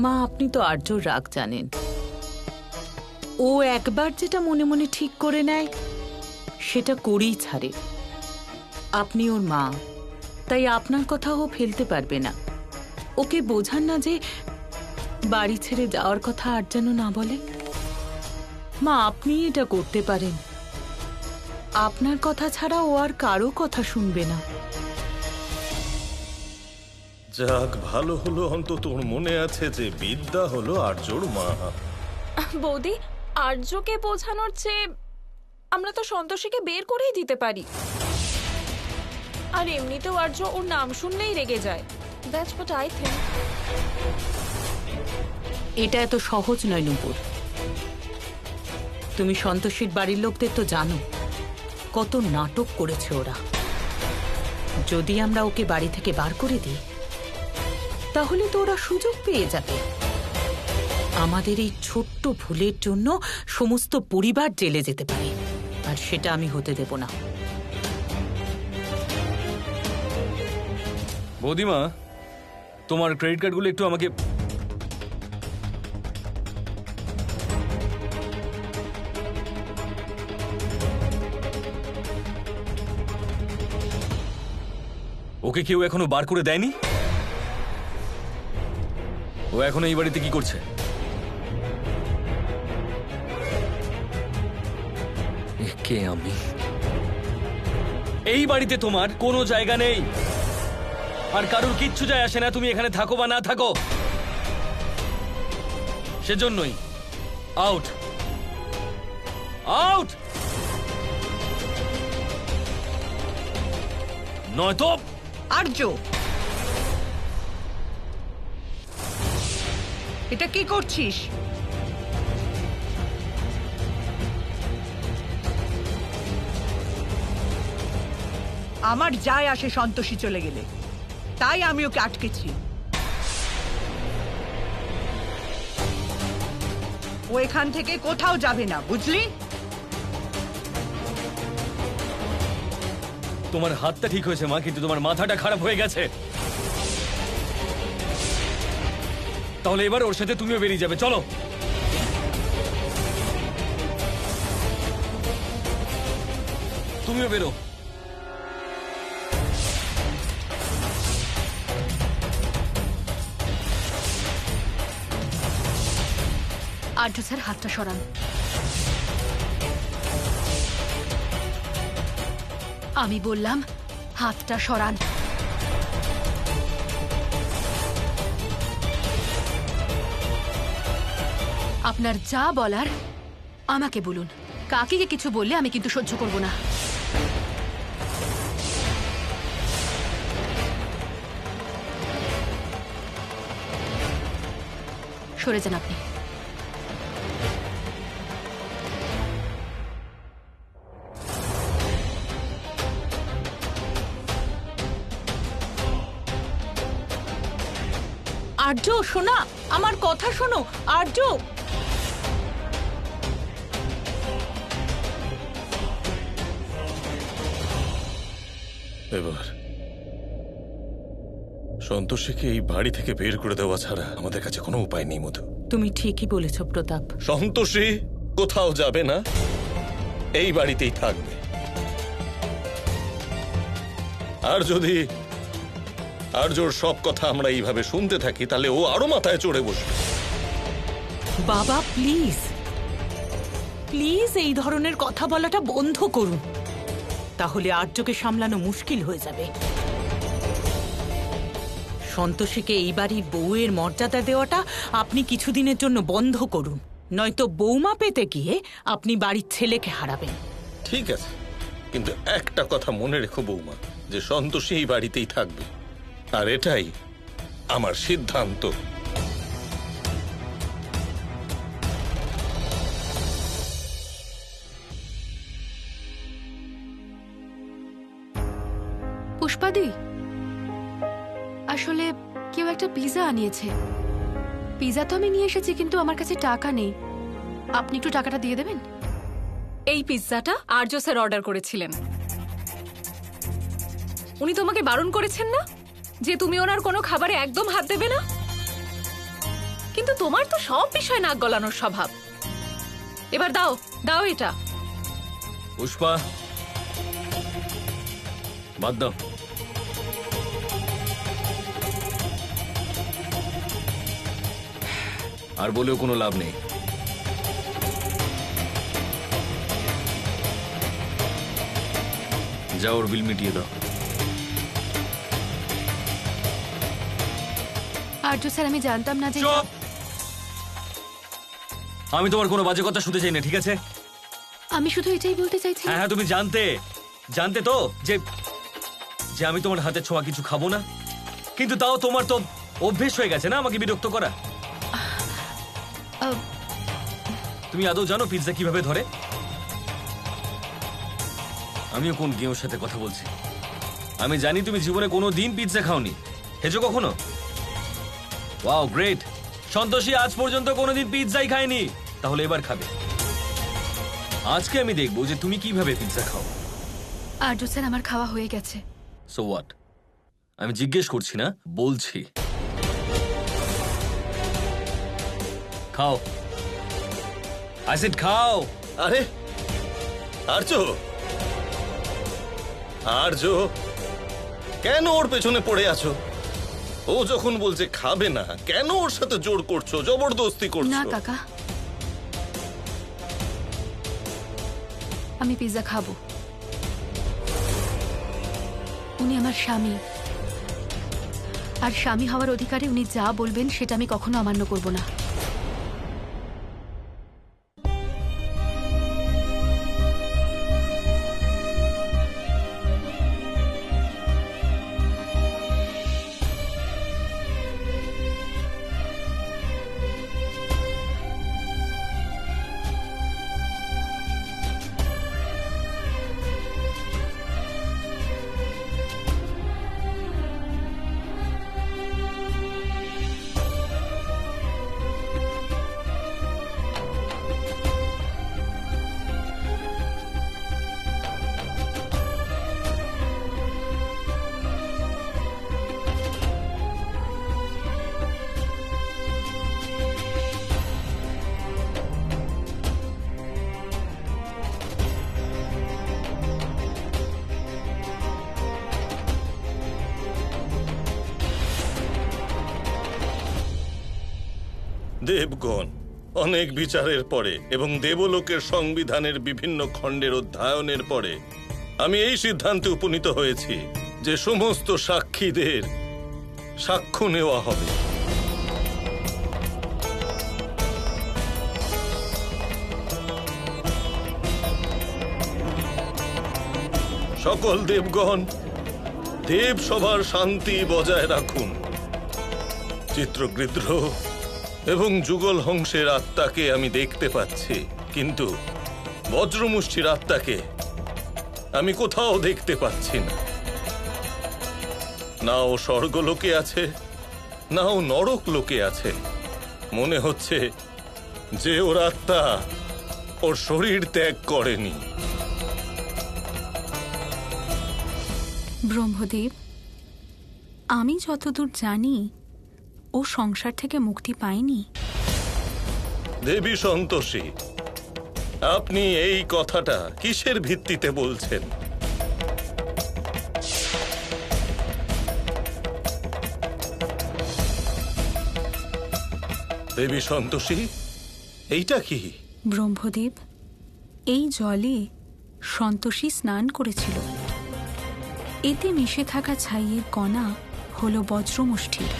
মা, আপনি তো আর্যর রাগ জানেন। ও একবার যেটা মনে মনে ঠিক করে নেয় সেটা করেই ছাড়ে। আপনি ওর মা, তাই আপনার কথা ও ফেলতে পারবে না। ওকে বোঝান না যে বাড়ি ছেড়ে যাওয়ার কথা আর যেন না বলে। মা, আপনি এটা করতে পারেন। আপনার কথা ছাড়া ও আর কারো কথা শুনবে না। যাক, ভালো হলো অন্তত ওর মনে আছে যে বিদ্যা হলো আর্যর মা। বৌদি, আর্যকে বোঝানোর চেয়ে আমরা তো সন্তোষীকে বের করেই দিতে পারি। আর এমনিতেও আর্য ওর নাম শুনলেই রেগে যায়। That's what I think. এটা এত সহজ নয় নূপুর। তুমি সন্তোষীর বাড়ির লোকদের তো জানো কত নাটক করেছে ওরা। যদি আমরা ওকে বাড়ি থেকে বার করে দিই তাহলে তো ওরা সুযোগ পেয়ে যাবে। আমাদের এই ছোট্ট ভুলের জন্য সমস্ত পরিবার জেলে যেতে পারে, আর সেটা আমি হতে দেব না। বৌদিমা, তোমার ক্রেডিট কার্ডগুলো একটু আমাকে। ওকে কেউ এখনো বার করে দেয়নি? ও এখন এই বাড়িতে কি করছে? কে আমি? এই বাড়িতে তোমার কোনো জায়গা নেই, আর কারোর কিচ্ছু যায় আসে না তুমি এখানে থাকো বা না থাকো। সেজন্যই আউট, আউট। নয়তো আর্য, এটা কি করছিস? আমার যায় আসে সন্তোষী চলে গেলে, তাই আমি ওকে আটকেছি। ও এখান থেকে কোথাও যাবে না, বুঝলি? তোমার হাতটা ঠিক হয়েছে মা, কিন্তু তোমার মাথাটা খারাপ হয়ে গেছে। তাহলে এবার ওর সাথে তুমিও বেরিয়ে যাবে, চলো। তুমিও বেরো। আর্য স্যার, হাতটা সরান। আমি বললাম হাতটা সরান। আপনার যা বলার আমাকে বলুন। কাকিকে কিছু বললে আমি কিন্তু সহ্য করব না। সরে যান আপনি। আর্য, শোনা, আমার কথা শোনো। আর্য, এবার সন্তোষীকে এই বাড়ি থেকে বের করে দেওয়া ছাড়া আমাদের কাছে কোনো উপায় নেই মধু। তুমি ঠিকই বলেছ প্রতাপ। সন্তোষী কোথাও যাবে না, এই বাড়িতেই থাকবে। আর যদি আর্যর সব কথা আমরা এইভাবে শুনতে থাকি তাহলে ও আরো মাথায় চড়ে বসবে। বাবা, প্লিজ প্লিজ এই ধরনের কথা বলাটা বন্ধ করুন, তাহলে আর্যকে সামলানো মুশকিল হয়ে যাবে। সন্তোষীকে এই বাড়ির বউয়ের মর্যাদা দেওয়াটা আপনি কিছুদিনের জন্য বন্ধ করুন, নয়তো বৌমা পেতে গিয়ে আপনি বাড়ির ছেলেকে হারাবেন। ঠিক আছে, কিন্তু একটা কথা মনে রেখো বৌমা, যে সন্তোষী এই বাড়িতেই থাকবে, আর এটাই আমার সিদ্ধান্ত। পুষ্পাদি, আসলে কেউ একটা পিৎজা আনিয়েছে। পিৎজা তো আমি নিয়ে এসেছি, কিন্তু আমার কাছে টাকা নেই। আপনি একটু টাকাটা দিয়ে দেবেন? এই পিৎজাটা আর্য স্যার অর্ডার করেছিলেন। উনি তোমাকে বারণ করেছেন না যে তুমি ওনার কোনো খাবারে একদম হাত দেবে না? কিন্তু তোমার তো সব বিষয় নাক গলানোর স্বভাব। এবার দাও দাও এটা। পুষ্পা, বাদ দাও। আর বলেও কোনো লাভ নেই। যাও, ওর বিল মিটিয়ে দাও। আর্য স্যার, আমি জানতাম না যে চুপ! আমি তোমার কোনো বাজে কথা শুনতে চাই না, ঠিক আছে? আমি শুধু এটাই বলতে চাইছি। হ্যাঁ হ্যাঁ, তুমি জানতে তো যে যে আমি তোমার হাতে ছোঁয়া কিছু খাবো না, কিন্তু তাও তোমার তো অভ্যেস হয়ে গেছে না আমাকে বিরক্ত করা। আহ, তুমি আদৌ জানো পিৎজা কিভাবে ধরে? আমিও কোন গেঁয়োর সাথে কথা বলছি। আমি জানি তুমি জীবনে কোনো দিন পিৎজা খাওনি। খেয়েছো কখনো? Wow, great. সন্তোষী আজ পর্যন্ত কোনোদিন পিৎজাই খায়নি, তাহলে এবার খাবে। আজকে আমি দেখবো যে তুমি কিভাবে পিৎজা খাও। আর্য স্যার, আমার খাওয়া হয়ে গেছে। So what? আমি জিজ্ঞেস করছি না, বলছি। খাও। আই সেড খাও। আরে আর্য, আর্য, কেন ওর পেছনে পড়ে আছো? ও যখন বলছে খাবে না, কেন ওর সাথে জোর করছো, জবরদস্তি না করছো? কাকা, আমি পিৎজা খাবো। উনি আমার স্বামী, আর স্বামী হওয়ার অধিকারে উনি যা বলবেন সেটা আমি কখনো অমান্য করব না। দেবগণ, অনেক বিচারের পরে এবং দেবলোকের সংবিধানের বিভিন্ন খণ্ডের অধ্যয়নের পরে আমি এই সিদ্ধান্তে উপনীত হয়েছি যে সমস্ত সাক্ষীদের সাক্ষ্য নেওয়া হবে। সকল দেবগণ, দেবসভার শান্তি বজায় রাখুন। চিত্রগৃধ্র এবং যুগল হংসের আত্মাকে আমি দেখতে পাচ্ছি, কিন্তু বজ্রমুষ্টির আত্মাকে আমি কোথাও দেখতে পাচ্ছি না। না ও স্বর্গলোকে আছে, না ও নরক লোকে আছে। মনে হচ্ছে যে ওর আত্মা ওর শরীর ত্যাগ করেনি। ব্রহ্মদেব, আমি যতদূর জানি ও সংসার থেকে মুক্তি পায়নি। দেবী সন্তোষী, আপনি এই কথাটা কিসের ভিত্তিতে বলছেন? দেবী সন্তোষী, এইটা কি? ব্রহ্মদেব, এই জলে সন্তোষী স্নান করেছিল। এতে মিশে থাকা ছাইয়ের কণা হলো বজ্রমুষ্টির।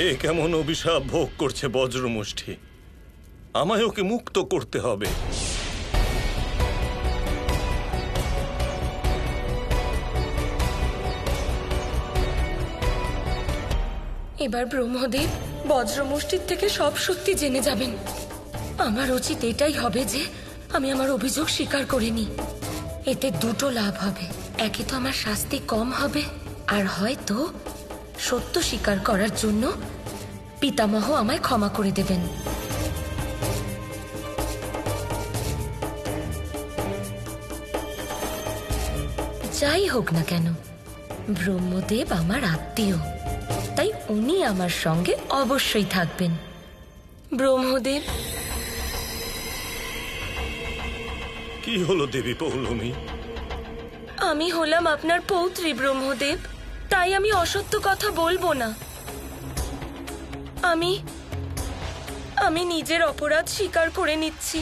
এ কেমন অভিশাপ ভোগ করছে বজ্রমুষ্টি? আমায় ওকে মুক্ত করতে হবে। এবার ব্রহ্মদেব বজ্রমুষ্টির থেকে সব সত্যি জেনে যাবেন। আমার উচিত এটাই হবে যে আমি আমার অভিযোগ স্বীকার করে নিই। এতে দুটো লাভ হবে, একে তো আমার শাস্তি কম হবে, আর হয়তো সত্য স্বীকার করার জন্য পিতামহ আমায় ক্ষমা করে দেবেন। যাই হোক না কেন, ব্রহ্মদেব আমার আত্মীয়, তাই উনি আমার সঙ্গে অবশ্যই থাকবেন। ব্রহ্মদেব, কি হলো দেবী পৌলমী? আমি হলাম আপনার পৌত্রী ব্রহ্মদেব, তাই আমি অসত্য কথা বলবো না। আমি নিজের অপরাধ স্বীকার করে নিচ্ছি।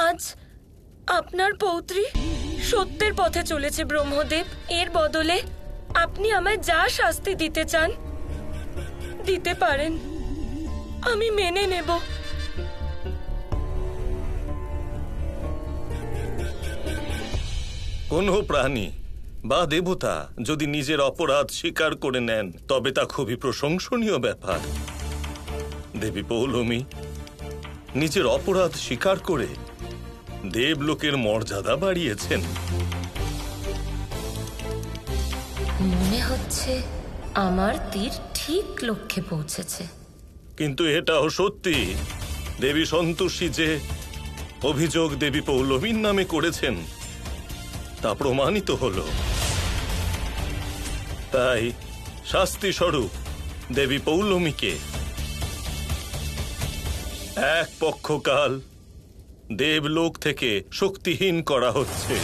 আজ আপনার পৌত্রী সত্যের পথে চলেছে ব্রহ্মদেব। এর বদলে আপনি আমায় যা শাস্তি দিতে চান দিতে পারেন, আমি মেনে নেব। কোনো প্রাণী বা দেবতা যদি নিজের অপরাধ স্বীকার করে নেন তবে তা খুবই প্রশংসনীয় ব্যাপার। দেবী পৌলমী নিজের অপরাধ স্বীকার করে দেবলোকের মর্যাদা বাড়িয়েছেন। মনে হচ্ছে আমার তীর ঠিক লক্ষ্যে পৌঁছেছে। কিন্তু এটাও সত্যি, দেবী সন্তোষী যে অভিযোগ দেবী পৌলমীর নামে করেছেন তা প্রমাণিত হলো। তাই শাস্তি স্বরূপ দেবী পৌলমীকে এক পক্ষকাল দেবলোক থেকে শক্তিহীন করা হচ্ছে।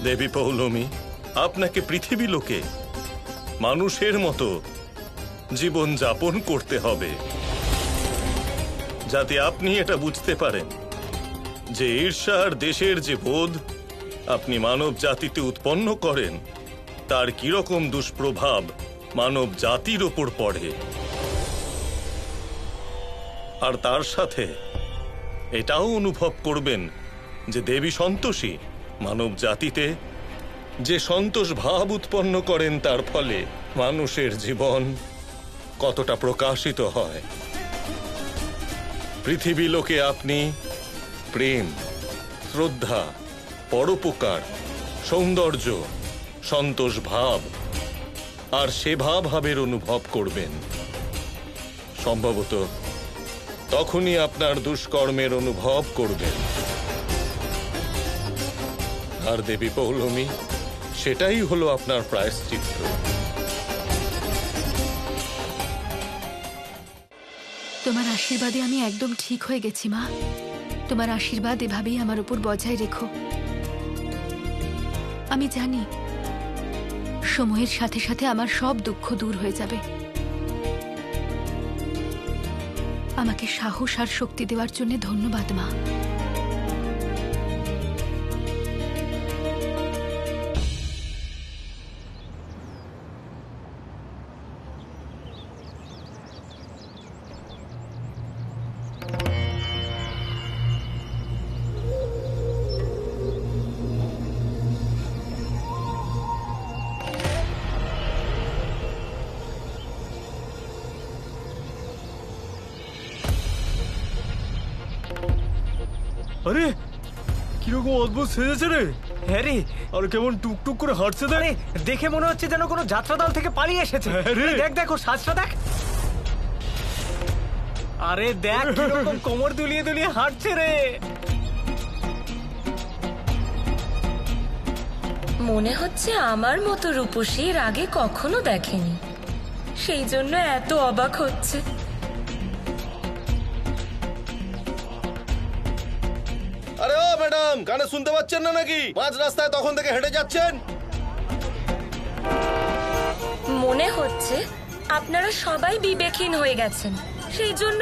দেবী পৌলমী, আপনাকে পৃথিবী লোকে মানুষের মতো জীবন যাপন করতে হবে, যাতে আপনি এটা বুঝতে পারেন যে ঈর্ষার দেশের যে বোধ আপনি মানব জাতিতে উৎপন্ন করেন তার কিরকম দুষ্প্রভাব মানব জাতির ওপর পড়ে। আর তার সাথে এটাও অনুভব করবেন যে দেবী সন্তোষী মানব জাতিতে যে সন্তোষ ভাব উৎপন্ন করেন তার ফলে মানুষের জীবন কতটা প্রকাশিত হয়। পৃথিবী লোকে আপনি প্রেম, শ্রদ্ধা, পরোপকার, সৌন্দর্য, সন্তোষ ভাব আর সেবা ভাবের অনুভব করবেন। সম্ভবত তখনই আপনার দুষ্কর্মের অনুভব করবেন। আর দেবী পৌলমী, সেটাই হলো আপনার প্রায়শ্চিত্ত। তোমার আশীর্বাদে আমি একদম ঠিক হয়ে গেছি মা। তোমার আশীর্বাদ এভাবেই আমার উপর বজায় রেখো। আমি জানি সময়ের সাথে সাথে আমার সব দুঃখ দূর হয়ে যাবে। আমাকে সাহস আর শক্তি দেওয়ার জন্য ধন্যবাদ মা। আরে কিরকম অদ্ভুত সেজেছে রে। হ্যাঁ রে, আর কেমন টুকটুক করে হাঁটছে দেখ। আরে দেখে মনে হচ্ছে যেন কোনো যাত্রা দল থেকে পালিয়ে এসেছে। হ্যাঁ রে। দেখ দেখ ওর সাজটা দেখ। আরে দেখ কিরকম কোমর দুলিয়ে দুলিয়ে হাঁটছে রে। মনে হচ্ছে আমার মতো রূপসী এর আগে কখনো দেখেনি, সেই জন্য এত অবাক হচ্ছে। আরে ও ম্যাডাম, কানে শুনতে পাচ্ছেন না নাকি? মাঝ রাস্তায় তখন থেকে হেঁটে যাচ্ছেন। মনে হচ্ছে আপনারা সবাই বিবেকহীন হয়ে গেছেন, সেই জন্য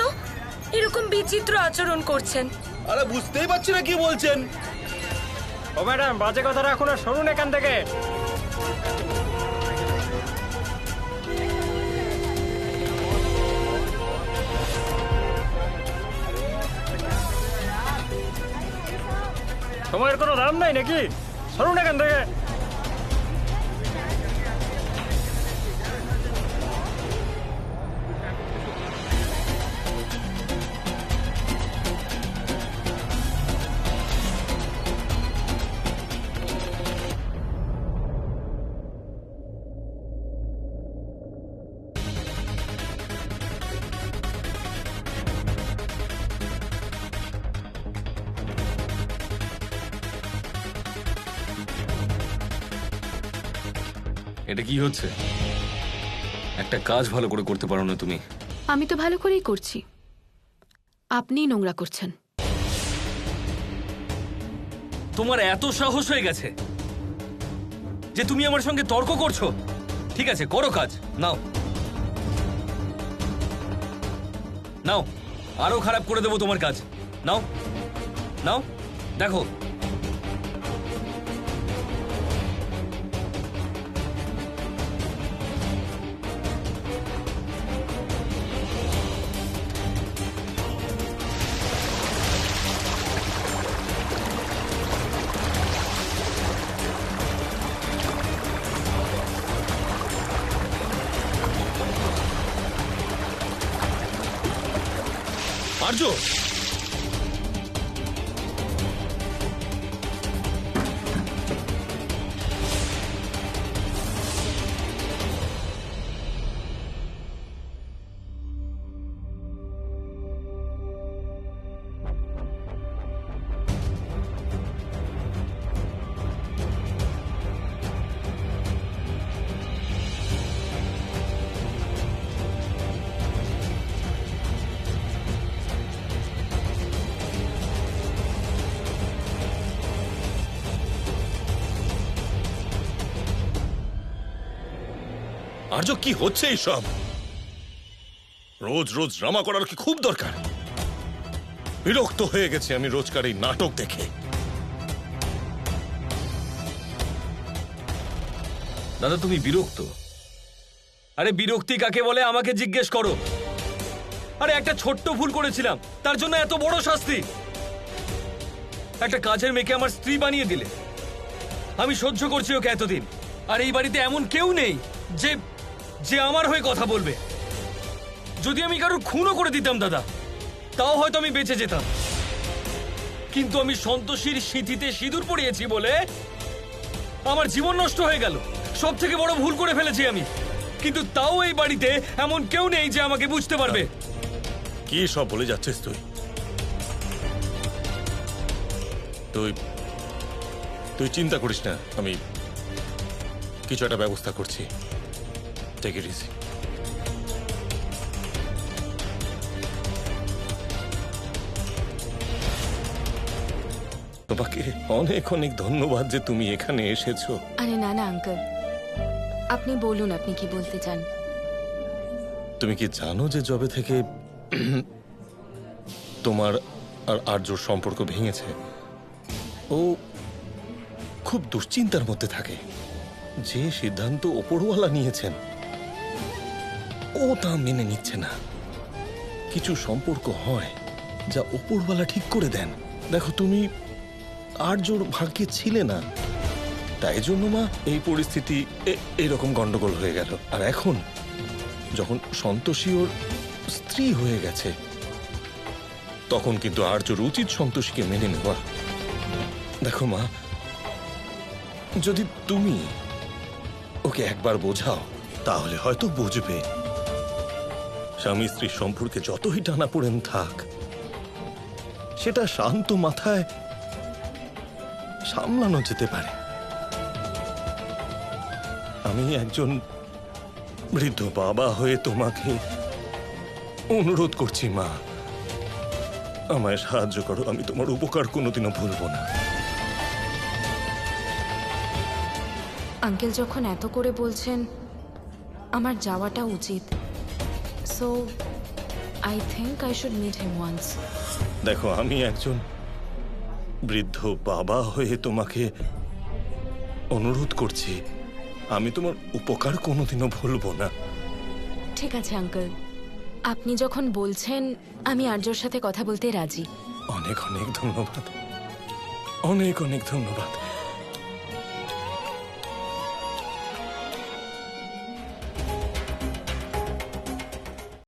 এরকম বিচিত্র আচরণ করছেন। আরে বুঝতেই পারছি না কি বলছেন। ও ম্যাডাম, বাজে কথাটা এখন আর সরুন এখান থেকে। সময়ের কোনো দাম নাই নাকি? সরুন এখান থেকে। এটা কি হচ্ছে? একটা কাজ ভালো করে করতে পারো না তুমি। আমি তো ভালো করেই করছি, আপনিই নোংরা করছেন। তোমার এত সাহস হয়ে গেছে যে তুমি আমার সঙ্গে তর্ক করছো? ঠিক আছে, করো কাজ, নাও নাও, আরো খারাপ করে দেবো তোমার কাজ। নাও নাও, দেখো। আর্য, আর্য, কি হচ্ছে এইসব? রোজ রোজ ড্রামা করার কি খুব দরকার? বিরক্ত হয়ে গেছে আমি রোজকার এই নাটক দেখে। দাদা, তুমি বিরক্ত? আরে বিরক্তি কাকে বলে আমাকে জিজ্ঞেস করো। আরে একটা ছোট্ট ভুল করেছিলাম, তার জন্য এত বড় শাস্তি? একটা কাজের মেয়েকে আমার স্ত্রী বানিয়ে দিলে। আমি সহ্য করছি ওকে এতদিন, আর এই বাড়িতে এমন কেউ নেই যে যে আমার হয়ে কথা বলবে। যদি আমি কারোর খুনও করে দিতাম দাদা, তাও হয়তো আমি বেঁচে যেতাম। কিন্তু আমি সন্তোষীর সিঁথিতে সিঁদুর পরিয়েছি বলে আমার জীবন নষ্ট হয়ে গেল। সব থেকে বড় ভুল করে ফেলেছি আমি, কিন্তু তাও এই বাড়িতে এমন কেউ নেই যে আমাকে বুঝতে পারবে। কি সব বলে যাচ্ছিস তুই? তুই তুই চিন্তা করিস না, আমি কিছু একটা ব্যবস্থা করছি। Take it easy. তোমাকে অনেক অনেক ধন্যবাদ যে তুমি এখানে এসেছো। আরে না না আঙ্কেল, আপনি বলুন আপনি কি বলতে চান। তুমি কি জানো যে যবে থেকে তোমার আর আর্যর সম্পর্ক ভেঙেছে, ও খুব দুশ্চিন্তার মধ্যে থাকে। যে সিদ্ধান্ত ওপরওয়ালা নিয়েছেন ও তা মেনে নিচ্ছে না। কিছু সম্পর্ক হয় যা ওপরওয়ালা ঠিক করে দেন। দেখো, তুমি আর্যর ভাগ্যে ছিলে না, তাই জন্য মা এই পরিস্থিতি এরকম গন্ডগোল হয়ে গেল। আর এখন যখন সন্তোষী ওর স্ত্রী হয়ে গেছে, তখন কিন্তু আর্যর উচিত সন্তোষীকে মেনে নেওয়া। দেখো মা, যদি তুমি ওকে একবার বোঝাও তাহলে হয়তো বুঝবে। স্বামী স্ত্রীর সম্পর্কে যতই টানাপোড়েন থাক, সেটা শান্ত মাথায় সামলানো যেতে পারে। আমি একজন বৃদ্ধ বাবা হয়ে তোমাকে অনুরোধ করছি মা, আমায় সাহায্য করো। আমি তোমার উপকার কোনোদিনও ভুলবো না। আঙ্কেল যখন এত করে বলছেন, আমার যাওয়াটা উচিত। So I think I should meet him once. দেখো, আমি একজন বৃদ্ধ বাবা হয়ে তোমাকে অনুরোধ করছি, আমি তোমার উপকার কোনোদিনও ভুলবো না। ঠিক আছে আঙ্কেল, আপনি যখন বলছেন আমি আর্যর সাথে কথা বলতে রাজি। অনেক অনেক ধন্যবাদ, অনেক অনেক ধন্যবাদ।